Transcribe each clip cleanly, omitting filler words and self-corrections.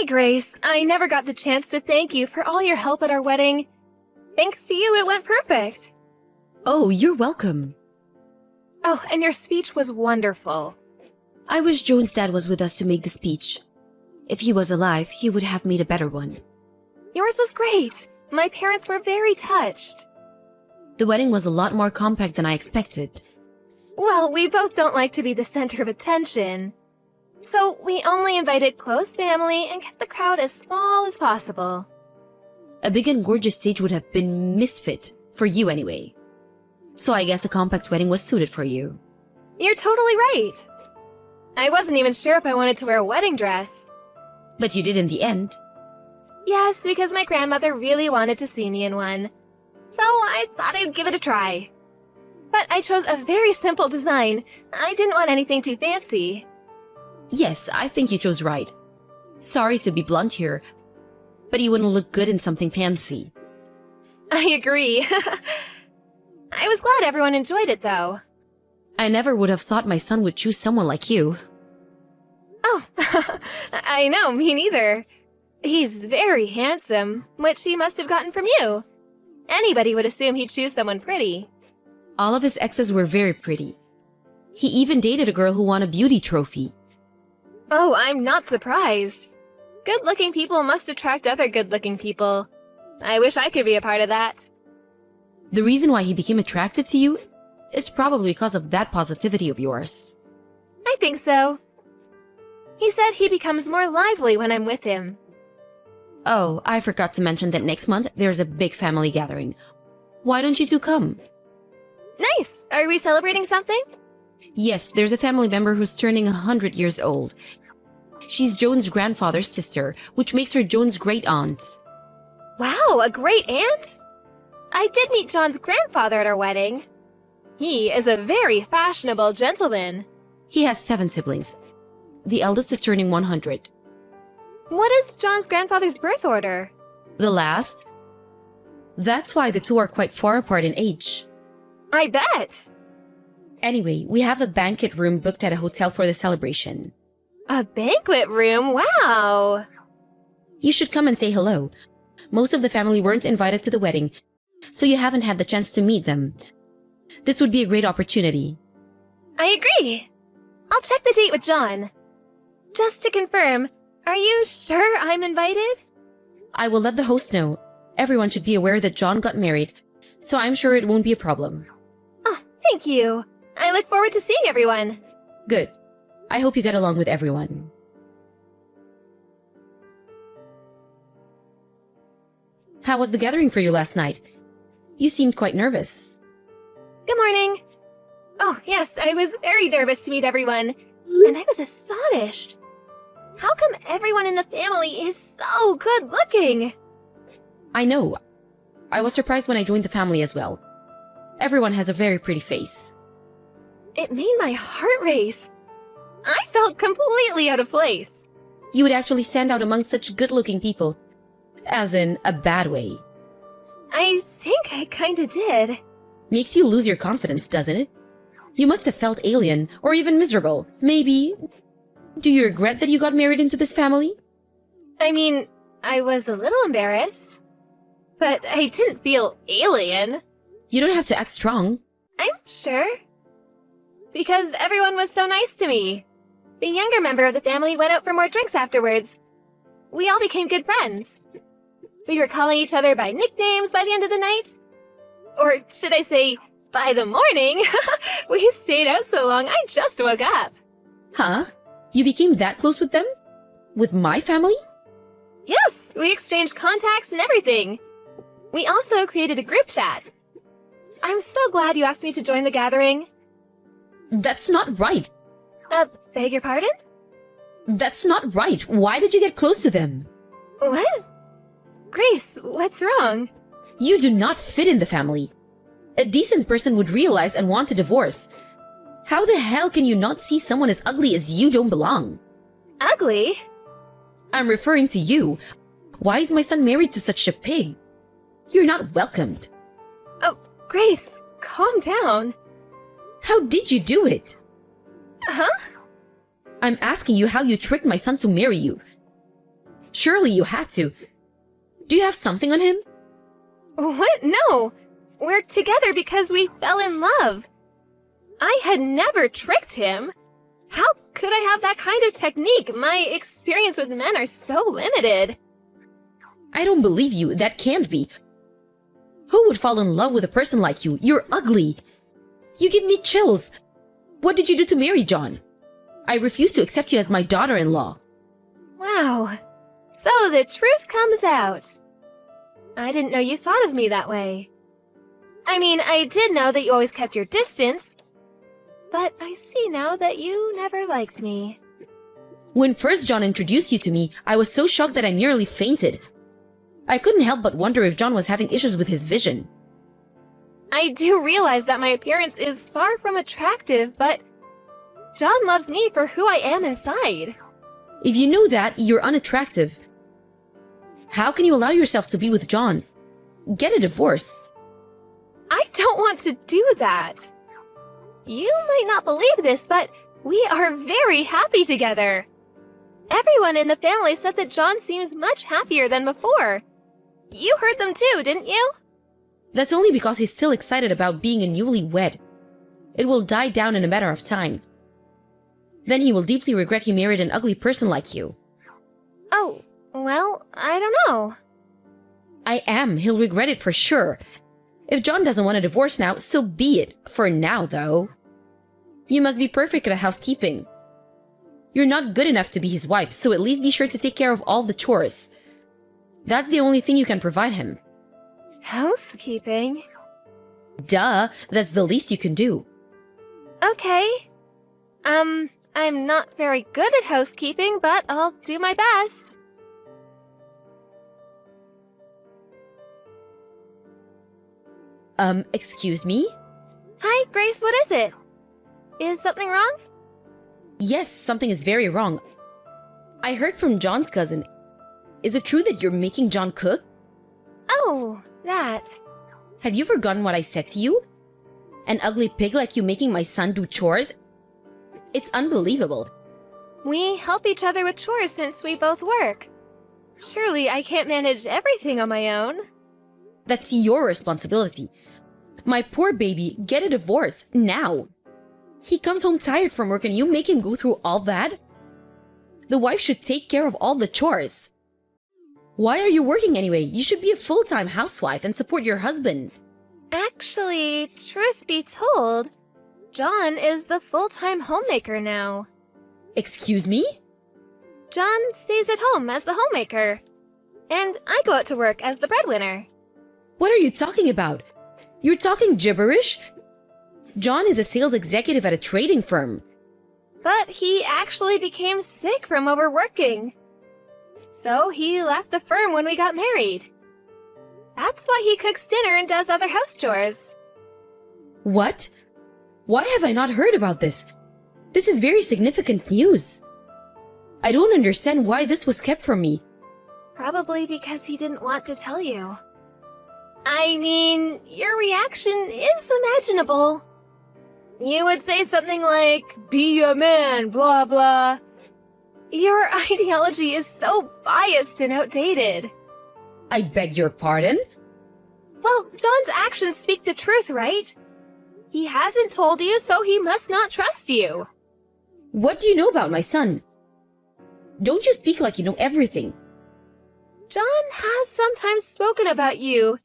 Hi, Grace. I never got the chance to thank you for all your help at our wedding. Thanks to you, it went perfect. Oh, you're welcome. Oh, and your speech was wonderful. I wish Joan's dad was with us to make the speech. If he was alive, he would have made a better one. Yours was great. My parents were very touched. The wedding was a lot more compact than I expected. Well, we both don't like to be the center of attention. So we only invited close family and kept the crowd as small as possible. A big and gorgeous stage would have been misfit, for you anyway. So I guess a compact wedding was suited for you. You're totally right. I wasn't even sure if I wanted to wear a wedding dress. But you did in the end. Yes, because my grandmother really wanted to see me in one. So I thought I'd give it a try. But I chose a very simple design. I didn't want anything too fancy. Yes, I think you chose right. Sorry to be blunt here, but you wouldn't look good in something fancy. I agree. I was glad everyone enjoyed it, though. I never would have thought my son would choose someone like you. Oh, I know, me neither. He's very handsome, which he must have gotten from you. Anybody would assume he'd choose someone pretty. All of his exes were very pretty. He even dated a girl who won a beauty trophy. Oh, I'm not surprised. Good-looking people must attract other good-looking people. I wish I could be a part of that. The reason why he became attracted to you is probably because of that positivity of yours. I think so. He said he becomes more lively when I'm with him. Oh, I forgot to mention that next month there's a big family gathering. Why don't you two come? Nice! Are we celebrating something? Yes, there's a family member who's turning 100 years old. She's Joan's grandfather's sister, which makes her Joan's great-aunt. Wow, a great-aunt? I did meet John's grandfather at our wedding. He is a very fashionable gentleman. He has 7 siblings. The eldest is turning 100. What is John's grandfather's birth order? The last? That's why the two are quite far apart in age. I bet! Anyway, we have a banquet room booked at a hotel for the celebration. A banquet room? Wow! You should come and say hello. Most of the family weren't invited to the wedding, so you haven't had the chance to meet them. This would be a great opportunity. I agree! I'll check the date with John. Just to confirm, are you sure I'm invited? I will let the host know. Everyone should be aware that John got married, so I'm sure it won't be a problem. Oh, thank you. I look forward to seeing everyone. Good. I hope you get along with everyone. How was the gathering for you last night? You seemed quite nervous. Good morning. Oh, yes, I was very nervous to meet everyone, and I was astonished. How come everyone in the family is so good looking? I know. I was surprised when I joined the family as well. Everyone has a very pretty face. It made my heart race. I felt completely out of place. You would actually stand out among such good-looking people. As in, a bad way. I think I kinda did. Makes you lose your confidence, doesn't it? You must have felt alien, or even miserable. Maybe... Do you regret that you got married into this family? I mean, I was a little embarrassed. But I didn't feel alien. You don't have to act strong. I'm sure. Because everyone was so nice to me. The younger member of the family went out for more drinks afterwards. We all became good friends. We were calling each other by nicknames by the end of the night. Or should I say, by the morning? We stayed out so long, I just woke up. Huh? You became that close with them? With my family? Yes, we exchanged contacts and everything. We also created a group chat. I'm so glad you asked me to join the gathering. That's not right. Beg your pardon? That's not right. Why did you get close to them? What? Grace, what's wrong? You do not fit in the family. A decent person would realize and want a divorce. How the hell can you not see someone as ugly as you don't belong? Ugly? I'm referring to you. Why is my son married to such a pig? You're not welcomed. Oh, Grace, calm down. How did you do it? Huh? I'm asking you how you tricked my son to marry you. Surely you had to. Do you have something on him? What? No! We're together because we fell in love. I had never tricked him. How could I have that kind of technique? My experience with men are so limited. I don't believe you. That can't be. Who would fall in love with a person like you? You're ugly. You give me chills. What did you do to Mary, John? I refuse to accept you as my daughter-in-law. Wow. So the truth comes out. I didn't know you thought of me that way. I mean, I did know that you always kept your distance, but I see now that you never liked me. When first John introduced you to me, I was so shocked that I nearly fainted. I couldn't help but wonder if John was having issues with his vision. I do realize that my appearance is far from attractive, but John loves me for who I am inside. If you know that, you're unattractive. How can you allow yourself to be with John? Get a divorce. I don't want to do that. You might not believe this, but we are very happy together. Everyone in the family said that John seems much happier than before. You heard them too, didn't you? That's only because he's still excited about being a newlywed. It will die down in a matter of time. Then he will deeply regret he married an ugly person like you. Oh, well, I don't know. I am. He'll regret it for sure. If John doesn't want a divorce now, so be it. For now, though. You must be perfect at housekeeping. You're not good enough to be his wife, so at least be sure to take care of all the chores. That's the only thing you can provide him. Housekeeping? Duh, that's the least you can do. Okay. I'm not very good at housekeeping, but I'll do my best. Excuse me? Hi, Grace, what is it? Is something wrong? Yes, something is very wrong. I heard from John's cousin. Is it true that you're making John cook? Oh, that. Have you forgotten what I said to you? An ugly pig like you making my son do chores? It's unbelievable. We help each other with chores since we both work. Surely I can't manage everything on my own. That's your responsibility. My poor baby, get a divorce, now. He comes home tired from work and you make him go through all that? The wife should take care of all the chores. Why are you working anyway? You should be a full-time housewife and support your husband. Actually, truth be told, John is the full-time homemaker now. Excuse me? John stays at home as the homemaker, and I go out to work as the breadwinner. What are you talking about? You're talking gibberish? John is a sales executive at a trading firm. But he actually became sick from overworking. So he left the firm when we got married. That's why he cooks dinner and does other house chores. What? Why have I not heard about this? This is very significant news. I don't understand why this was kept from me. Probably because he didn't want to tell you. I mean, your reaction is imaginable. You would say something like, "Be a man, blah blah." Your ideology is so biased and outdated. I beg your pardon? Well, John's actions speak the truth, right? He hasn't told you, so he must not trust you. What do you know about my son? Don't you speak like you know everything. John has sometimes spoken about you,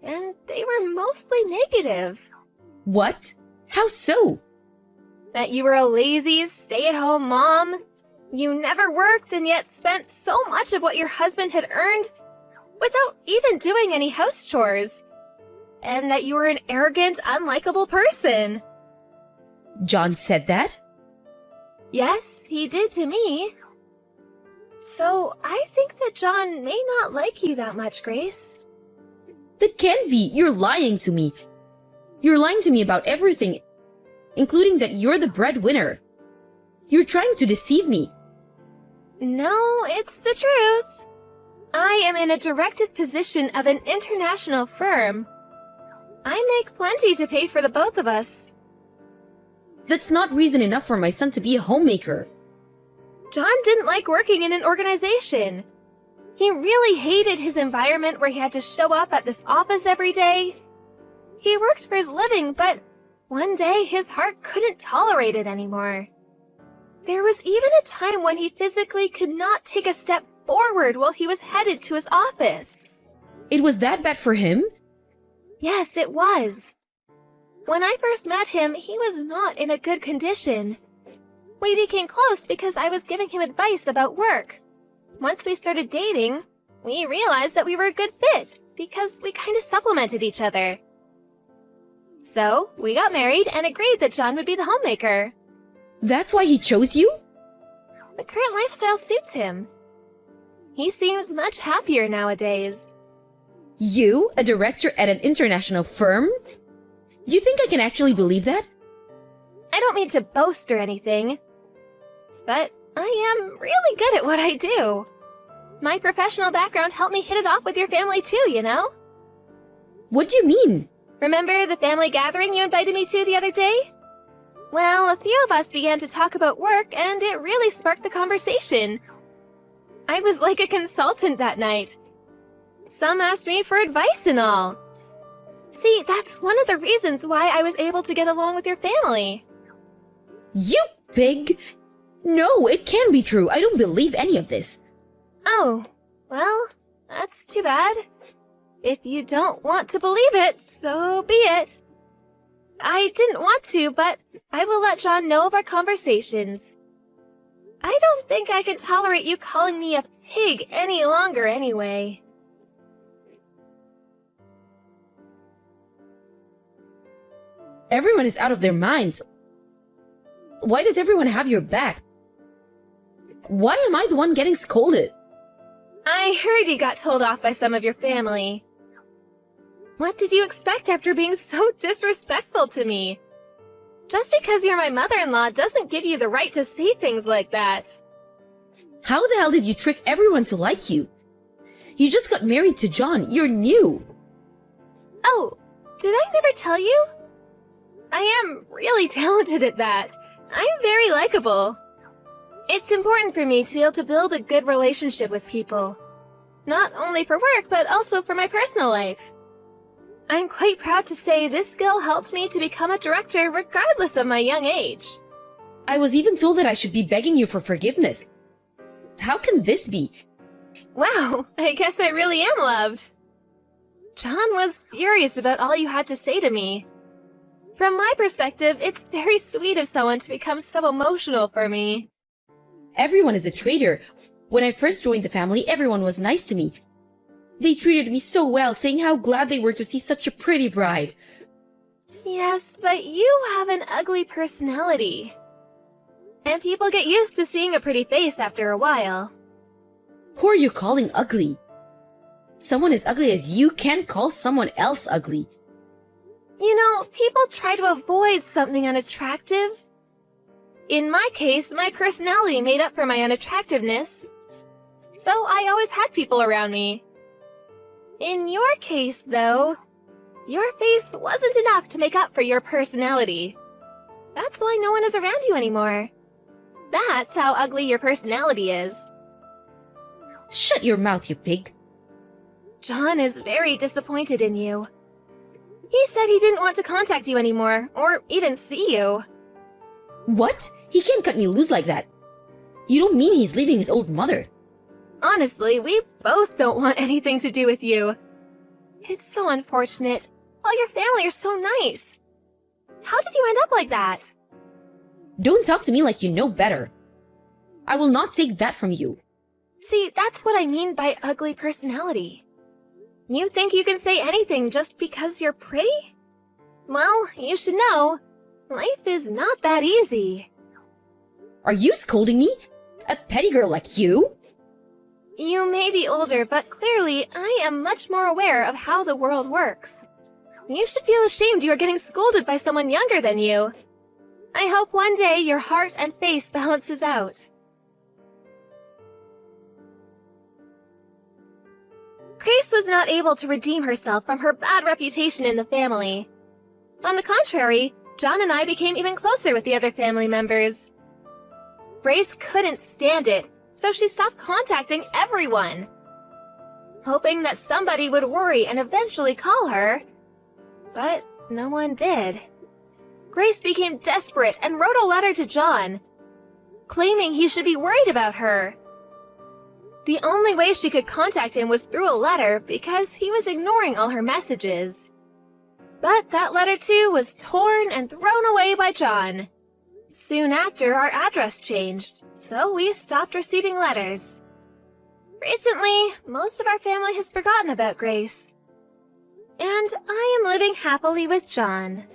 and they were mostly negative. What? How so? That you were a lazy, stay-at-home mom. You never worked and yet spent so much of what your husband had earned without even doing any house chores. And that you were an arrogant, unlikable person. John said that? Yes, he did to me. So I think that John may not like you that much, Grace. That can't be. You're lying to me. You're lying to me about everything, including that you're the breadwinner. You're trying to deceive me. No, it's the truth. I am in a directive position of an international firm. I make plenty to pay for the both of us. That's not reason enough for my son to be a homemaker. John didn't like working in an organization. He really hated his environment where he had to show up at this office every day. He worked for his living, but one day his heart couldn't tolerate it anymore. There was even a time when he physically could not take a step forward while he was headed to his office. It was that bad for him? Yes, it was. When I first met him, he was not in a good condition. We became close because I was giving him advice about work. Once we started dating, we realized that we were a good fit because we kind of supplemented each other. So, we got married and agreed that John would be the homemaker. That's why he chose you? The current lifestyle suits him. He seems much happier nowadays. You, a director at an international firm? Do you think I can actually believe that? I don't mean to boast or anything, but I am really good at what I do. My professional background helped me hit it off with your family too, you know? What do you mean? Remember the family gathering you invited me to the other day? Well, a few of us began to talk about work, and it really sparked the conversation. I was like a consultant that night. Some asked me for advice and all. See, that's one of the reasons why I was able to get along with your family. You pig! No, it can't be true. I don't believe any of this. Oh, well, that's too bad. If you don't want to believe it, so be it. I didn't want to, but I will let John know of our conversations. I don't think I can tolerate you calling me a pig any longer anyway. Everyone is out of their minds. Why does everyone have your back? Why am I the one getting scolded? I heard you got told off by some of your family. What did you expect after being so disrespectful to me? Just because you're my mother-in-law doesn't give you the right to say things like that. How the hell did you trick everyone to like you? You just got married to John. You're new. Oh, did I never tell you? I am really talented at that. I'm very likable. It's important for me to be able to build a good relationship with people. Not only for work, but also for my personal life. I'm quite proud to say this skill helped me to become a director regardless of my young age. I was even told that I should be begging you for forgiveness. How can this be? Wow, I guess I really am loved. John was furious about all you had to say to me. From my perspective, it's very sweet of someone to become so emotional for me. Everyone is a traitor. When I first joined the family, everyone was nice to me. They treated me so well, saying how glad they were to see such a pretty bride. Yes, but you have an ugly personality. And people get used to seeing a pretty face after a while. Who are you calling ugly? Someone as ugly as you can't call someone else ugly. You know, people try to avoid something unattractive. In my case, my personality made up for my unattractiveness. So I always had people around me. In your case, though, your face wasn't enough to make up for your personality. That's why no one is around you anymore. That's how ugly your personality is. Shut your mouth, you pig. John is very disappointed in you. He said he didn't want to contact you anymore, or even see you. What? He can't cut me loose like that. You don't mean he's leaving his old mother? Honestly, we both don't want anything to do with you. It's so unfortunate. All your family are so nice. How did you end up like that? Don't talk to me like you know better. I will not take that from you. See, that's what I mean by ugly personality. You think you can say anything just because you're pretty? Well, you should know, life is not that easy. Are you scolding me? A petty girl like you? You may be older, but clearly I am much more aware of how the world works. You should feel ashamed you are getting scolded by someone younger than you. I hope one day your heart and face balances out. Grace was not able to redeem herself from her bad reputation in the family. On the contrary, John and I became even closer with the other family members. Grace couldn't stand it, so she stopped contacting everyone. hoping that somebody would worry and eventually call her. But no one did. Grace became desperate and wrote a letter to John, claiming he should be worried about her. The only way she could contact him was through a letter because he was ignoring all her messages. But that letter too was torn and thrown away by John. Soon after, our address changed, so we stopped receiving letters. Recently, most of our family has forgotten about Grace. And I am living happily with John.